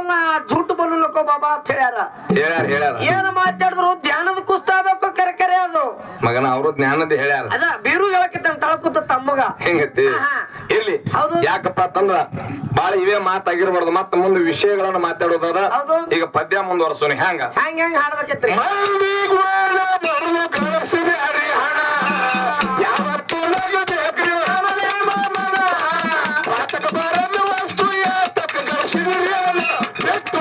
ಅವನ್ನ ಜುಟ್ಟು ಬಲ್ಲುಲಕ್ಕೋ ಬಾಬಾ ಅಂತ ಹೇಳ್ಯಾರ. ಹೇಳ್ಯಾರ ಏನ್ ಮಾತಾಡಿದ್ರು ಧ್ಯಾನದ ಕುಸ್ತಾಬೇಕು ಕರೆ ಅದು ಮಗನ ಅವರು ಜ್ಞಾನದ ಹೇಳ್ಯಾರ. ಅದ ಬೀರು ಹೇಳಕತ್ತ ತಳ ಕೂತ ತಮ್ಮಗ ಹೆಂಗತಿ ಇರ್ಲಿ. ಯಾಕಪ್ಪ ಅಂತಂದ್ರ ಬಾಳ ಇವೇ ಮಾತಾಗಿರ್ಬಾರ್ದು. ಮತ್ತ ಮುಂದೆ ವಿಷಯಗಳನ್ನ ಮಾತಾಡೋದಾರ. ಈಗ ಪದ್ಯ ಮುಂದುವರ್ಸೋನಿ ಹೆಂಗ ಹೆಂಗ್ ಹಾಡ್ಬೇಕೈತ್ರಿ. ವಸ್ತು ಯಾತಕ ಗಳಿಸಿದ್ರಿ ಅಲ್ಲ ಬೆಟ್ಟು